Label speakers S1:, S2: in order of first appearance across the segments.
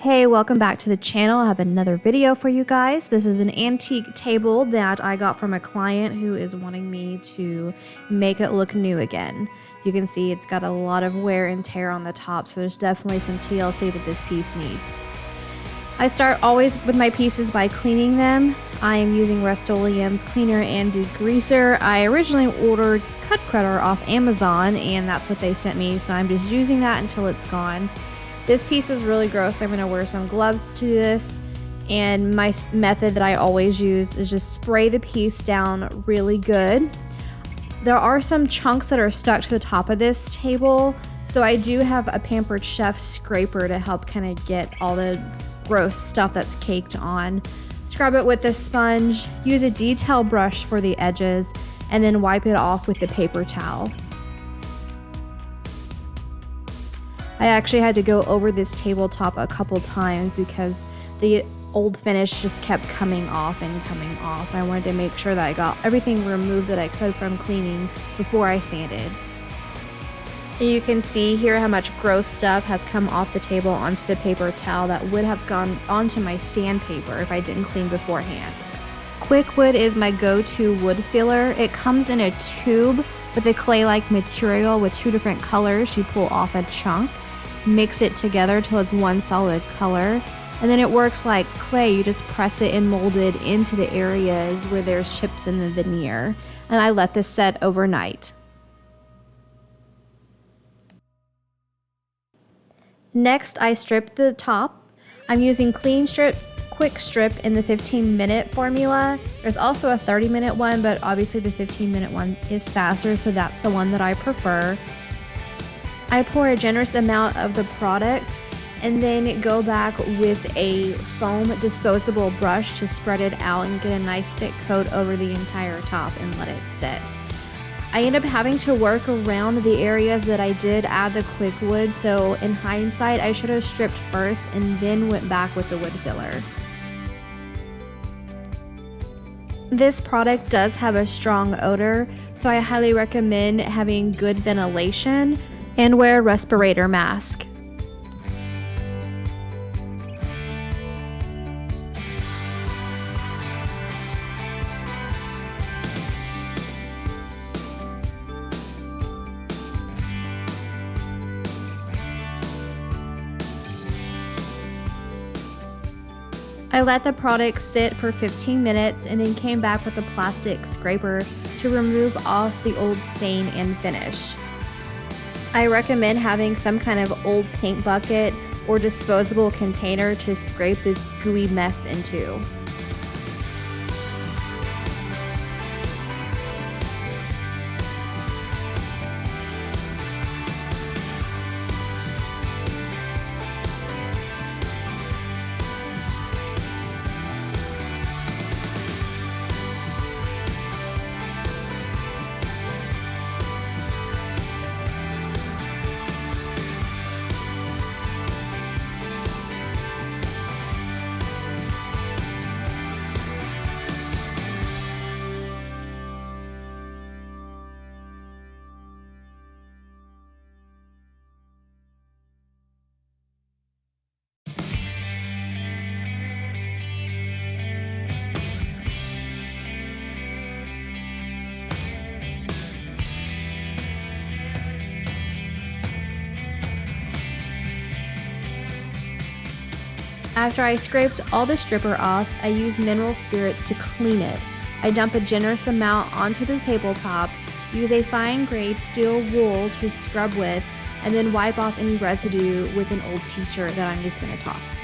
S1: Hey, welcome back to the channel. I have another video for you guys. This is an antique table that I got from a client who is wanting me to make it look new again. You can see it's got a lot of wear and tear on the top, so there's definitely some TLC that this piece needs. I start always with my pieces by cleaning them. I am using Rust-Oleum's cleaner and degreaser. I originally ordered cut cutter off Amazon and that's what they sent me, so I'm just using that until it's gone. This piece is really gross. I'm going to wear some gloves to this, and my method that I always use is just spray the piece down really good. There are some chunks that are stuck to the top of this table, so I do have a Pampered Chef scraper to help kind of get all the gross stuff that's caked on. Scrub it with a sponge, use a detail brush for the edges, and then wipe it off with the paper towel. I actually had to go over this tabletop a couple times because the old finish just kept coming off and coming off. I wanted to make sure that I got everything removed that I could from cleaning before I sanded. And you can see here how much gross stuff has come off the table onto the paper towel that would have gone onto my sandpaper if I didn't clean beforehand. Quickwood is my go-to wood filler. It comes in a tube with a clay-like material with two different colors. You pull off a chunk, mix it together till it's one solid color, and then it works like clay. You just press it and mold it into the areas where there's chips in the veneer, and I let this set overnight. Next, I stripped the top. I'm using Clean Strip's Quick Strip in the 15-minute formula. There's also a 30-minute one, but obviously the 15-minute one is faster, so that's the one that I prefer. I pour a generous amount of the product and then go back with a foam disposable brush to spread it out and get a nice thick coat over the entire top and let it sit. I end up having to work around the areas that I did add the quick wood, so in hindsight I should have stripped first and then went back with the wood filler. This product does have a strong odor, so I highly recommend having good ventilation and wear a respirator mask. I let the product sit for 15 minutes and then came back with a plastic scraper to remove off the old stain and finish. I recommend having some kind of old paint bucket or disposable container to scrape this gooey mess into. After I scraped all the stripper off, I used mineral spirits to clean it. I dump a generous amount onto the tabletop, use a fine grade steel wool to scrub with, and then wipe off any residue with an old t-shirt that I'm just going to toss.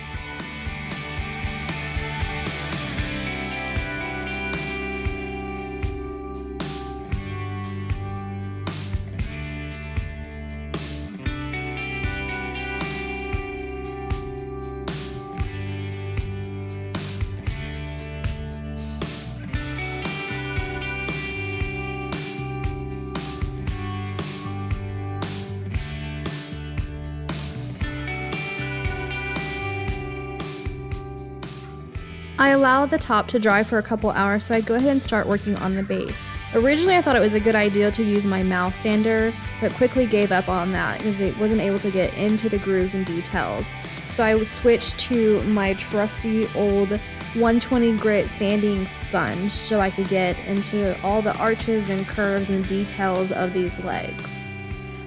S1: I allow the top to dry for a couple hours, so I go ahead and start working on the base. Originally, I thought it was a good idea to use my mouth sander, but quickly gave up on that because it wasn't able to get into the grooves and details. So I switched to my trusty old 120 grit sanding sponge so I could get into all the arches and curves and details of these legs.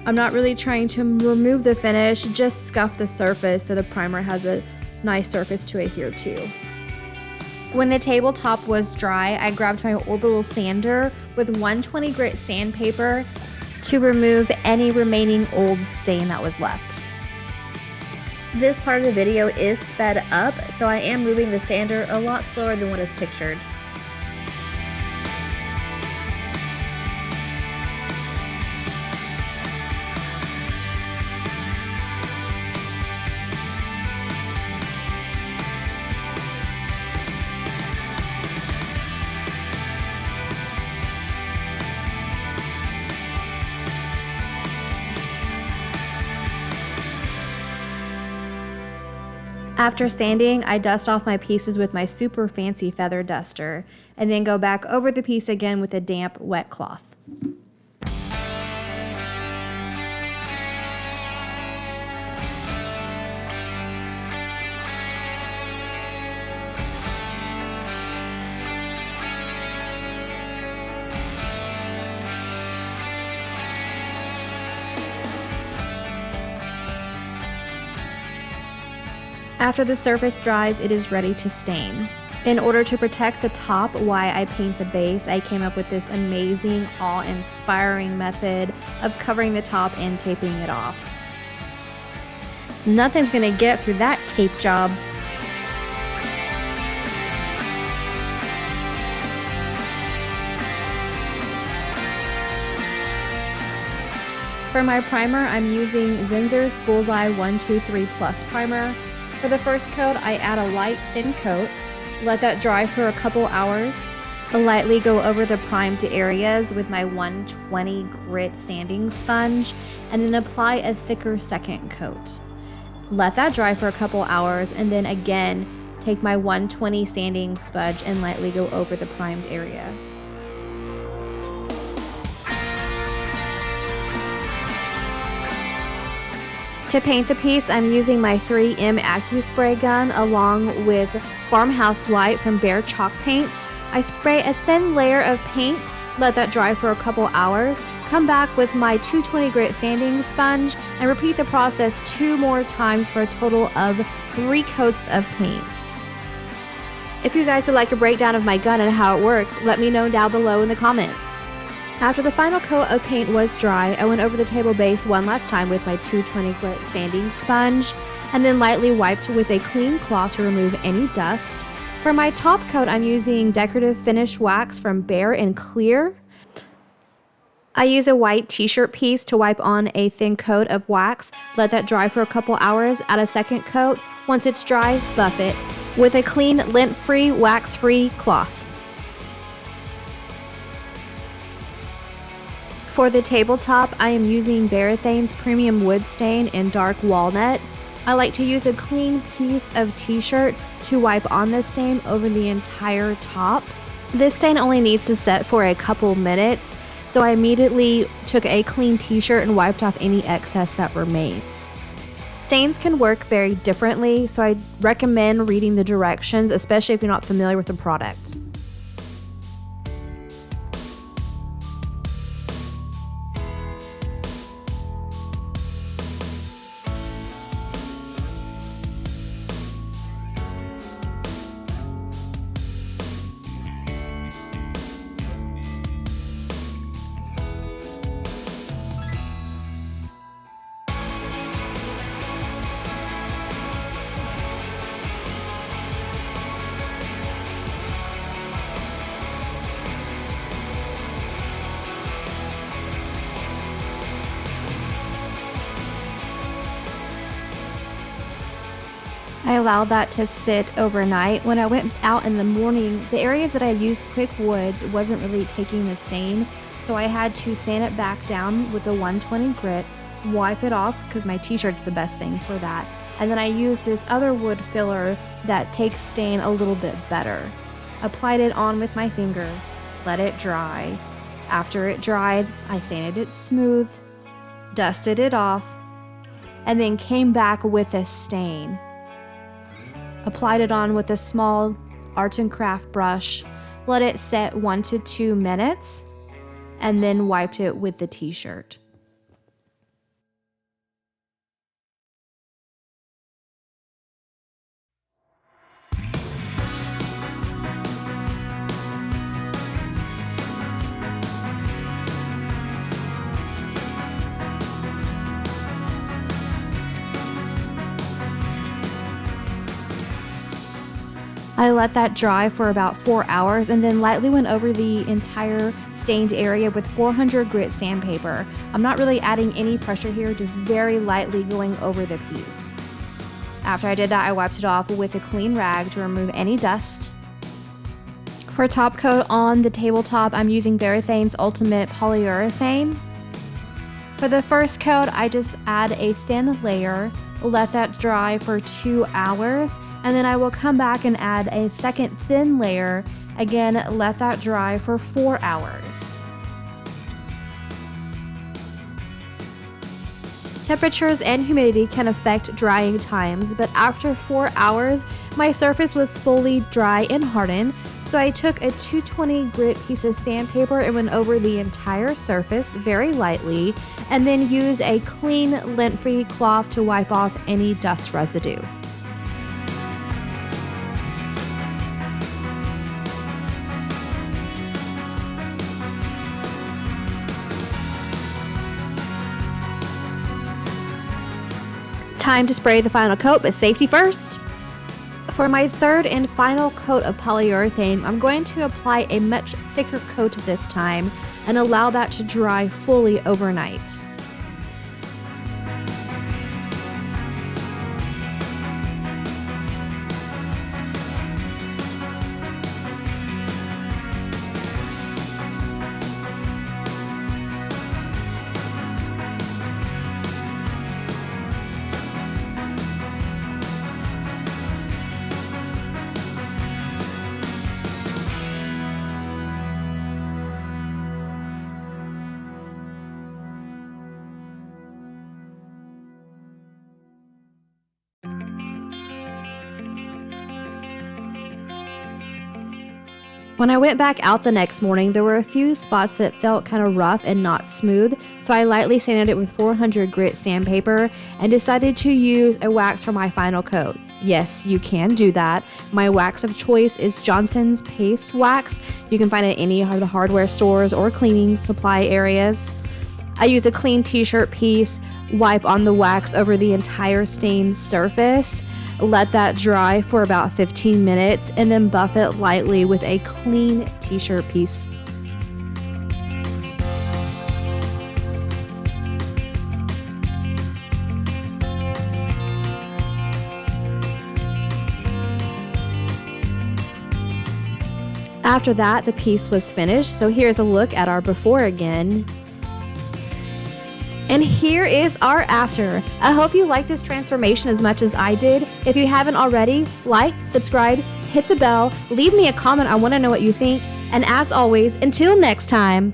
S1: I'm not really trying to remove the finish, just scuff the surface so the primer has a nice surface to adhere to. When the tabletop was dry, I grabbed my orbital sander with 120 grit sandpaper to remove any remaining old stain that was left. This part of the video is sped up, so I am moving the sander a lot slower than what is pictured. After sanding, I dust off my pieces with my super fancy feather duster, and then go back over the piece again with a damp, wet cloth. After the surface dries, it is ready to stain. In order to protect the top while I paint the base, I came up with this amazing, awe-inspiring method of covering the top and taping it off. Nothing's gonna get through that tape job. For my primer, I'm using Zinsser's Bullseye 123 Plus primer. For the first coat, I add a light, thin coat, let that dry for a couple hours, lightly go over the primed areas with my 120 grit sanding sponge, and then apply a thicker second coat. Let that dry for a couple hours, and then again, take my 120 sanding sponge and lightly go over the primed area. To paint the piece, I'm using my 3M AccuSpray gun along with Farmhouse White from Bear Chalk Paint. I spray a thin layer of paint, let that dry for a couple hours, come back with my 220 grit sanding sponge, and repeat the process 2 more times for a total of 3 coats of paint. If you guys would like a breakdown of my gun and how it works, let me know down below in the comments. After the final coat of paint was dry, I went over the table base one last time with my 220 grit sanding sponge, and then lightly wiped with a clean cloth to remove any dust. For my top coat, I'm using decorative finish wax from Bear in Clear. I use a white t-shirt piece to wipe on a thin coat of wax, let that dry for a couple hours, add a second coat. Once it's dry, buff it with a clean, lint-free, wax-free cloth. For the tabletop, I am using Varathane's Premium Wood Stain in Dark Walnut. I like to use a clean piece of t-shirt to wipe on this stain over the entire top. This stain only needs to set for a couple minutes, so I immediately took a clean t-shirt and wiped off any excess that remained. Stains can work very differently, so I recommend reading the directions, especially if you're not familiar with the product. I allowed that to sit overnight. When I went out in the morning, the areas that I used quick wood wasn't really taking the stain, so I had to sand it back down with a 120 grit, wipe it off because my t-shirt's the best thing for that, and then I used this other wood filler that takes stain a little bit better. Applied it on with my finger, let it dry, After it dried, I sanded it smooth, dusted it off, and then came back with a stain. Applied it on with a small art and craft brush, let it set 1 to 2 minutes, and then wiped it with the t-shirt. I let that dry for about 4 hours and then lightly went over the entire stained area with 400 grit sandpaper. I'm not really adding any pressure here, just very lightly going over the piece. After I did that, I wiped it off with a clean rag to remove any dust. For top coat on the tabletop, I'm using Varathane's Ultimate Polyurethane. For the first coat, I just add a thin layer, let that dry for 2 hours, and then I will come back and add a second thin layer. Again, let that dry for 4 hours. Temperatures and humidity can affect drying times, but after 4 hours, my surface was fully dry and hardened, so I took a 220 grit piece of sandpaper and went over the entire surface very lightly, and then use a clean, lint-free cloth to wipe off any dust residue. Time to spray the final coat, but safety first. For my third and final coat of polyurethane, I'm going to apply a much thicker coat this time and allow that to dry fully overnight. When I went back out the next morning, there were a few spots that felt kind of rough and not smooth, so I lightly sanded it with 400 grit sandpaper and decided to use a wax for my final coat. Yes, you can do that. My wax of choice is Johnson's Paste Wax. You can find it at any of the hardware stores or cleaning supply areas. I use a clean t-shirt piece, wipe on the wax over the entire stained surface, let that dry for about 15 minutes, and then buff it lightly with a clean t-shirt piece. After that, the piece was finished, so here's a look at our before again. And here is our after. I hope you like this transformation as much as I did. If you haven't already, like, subscribe, hit the bell, leave me a comment. I want to know what you think. And as always, until next time.